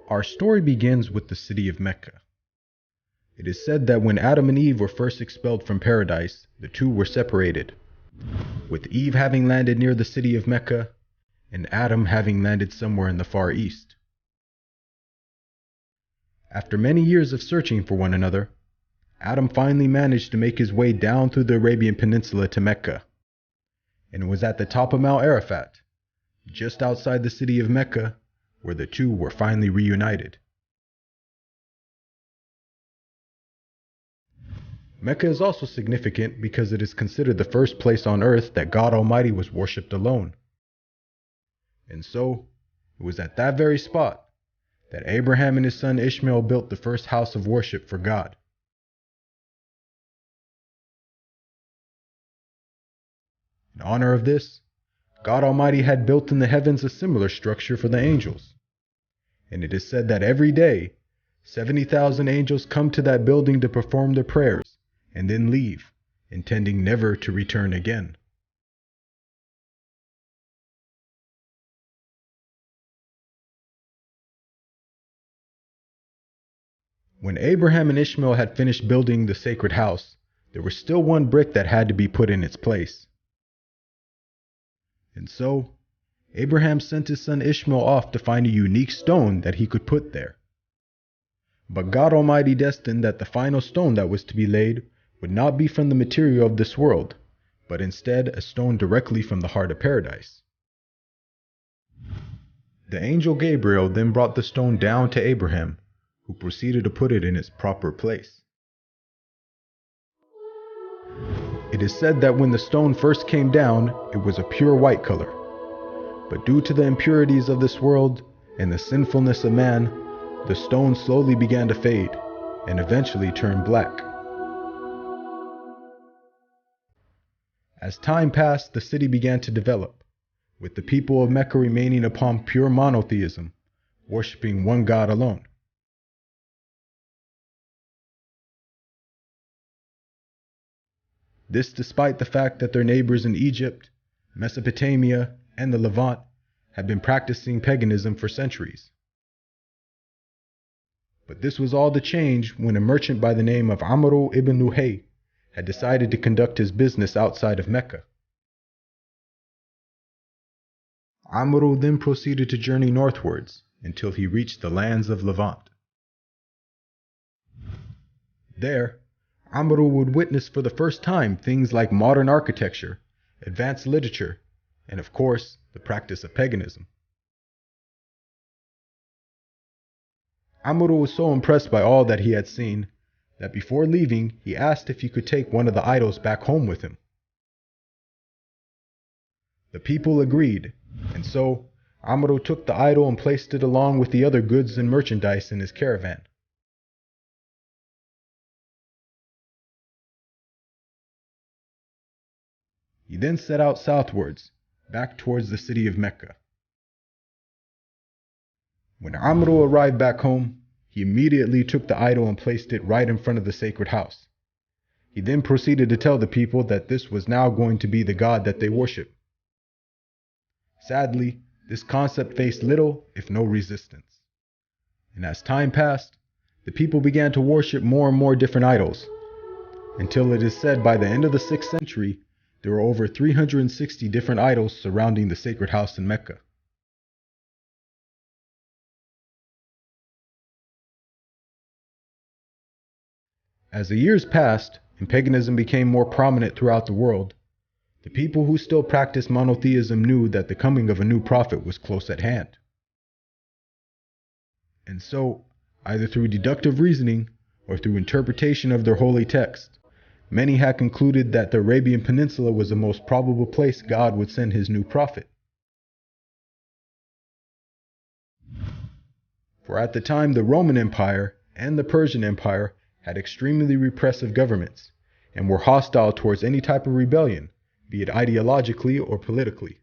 Our story begins with the city of Mecca. It is said that when Adam and Eve were first expelled from paradise, the two were separated, with Eve having landed near the city of Mecca, and Adam having landed somewhere in the Far East. After many years of searching for one another, Adam finally managed to make his way down through the Arabian Peninsula to Mecca, and it was at the top of Mount Arafat, just outside the city of Mecca, where the two were finally reunited. Mecca is also significant because it is considered the first place on earth that God Almighty was worshipped alone. And so, it was at that very spot that Abraham and his son Ishmael built the first house of worship for God. In honor of this, God Almighty had built in the heavens a similar structure for the angels. And it is said that every day, 70,000 angels come to that building to perform their prayers and then leave, intending never to return again. When Abraham and Ishmael had finished building the sacred house, there was still one brick that had to be put in its place. And so, Abraham sent his son Ishmael off to find a unique stone that he could put there. But God Almighty destined that the final stone that was to be laid would not be from the material of this world, but instead a stone directly from the heart of paradise. The angel Gabriel then brought the stone down to Abraham, who proceeded to put it in its proper place. It is said that when the stone first came down, it was a pure white color. But due to the impurities of this world and the sinfulness of man, the stone slowly began to fade and eventually turned black. As time passed, the city began to develop, with the people of Mecca remaining upon pure monotheism, worshiping one God alone. This despite the fact that their neighbors in Egypt, Mesopotamia, and the Levant had been practicing paganism for centuries. But this was all to change when a merchant by the name of Amr ibn Luhay had decided to conduct his business outside of Mecca. Amr then proceeded to journey northwards until he reached the lands of Levant. There, Amr would witness for the first time things like modern architecture, advanced literature, and of course, the practice of paganism. Amr was so impressed by all that he had seen that before leaving, he asked if he could take one of the idols back home with him. The people agreed, and so Amr took the idol and placed it along with the other goods and merchandise in his caravan. He then set out southwards, back towards the city of Mecca. When Amr arrived back home, he immediately took the idol and placed it right in front of the sacred house. He then proceeded to tell the people that this was now going to be the god that they worship. Sadly, this concept faced little, if no resistance. And as time passed, the people began to worship more and more different idols, until it is said by the end of the 6th century, there were over 360 different idols surrounding the sacred house in Mecca. As the years passed and paganism became more prominent throughout the world, the people who still practiced monotheism knew that the coming of a new prophet was close at hand. And so, either through deductive reasoning or through interpretation of their holy text, many had concluded that the Arabian Peninsula was the most probable place God would send his new prophet. For at the time, the Roman Empire and the Persian Empire had extremely repressive governments and were hostile towards any type of rebellion, be it ideologically or politically.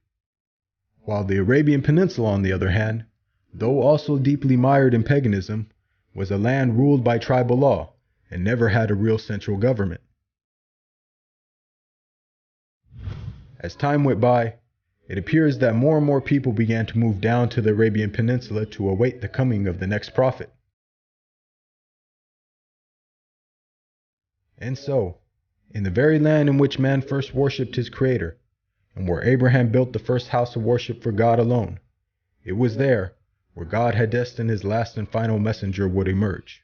While the Arabian Peninsula, on the other hand, though also deeply mired in paganism, was a land ruled by tribal law and never had a real central government. As time went by, It appears that more and more people began to move down to the Arabian Peninsula to await the coming of the next prophet. And so, in the very land in which man first worshipped his Creator, and where Abraham built the first house of worship for God alone, it was there where God had destined his last and final messenger would emerge.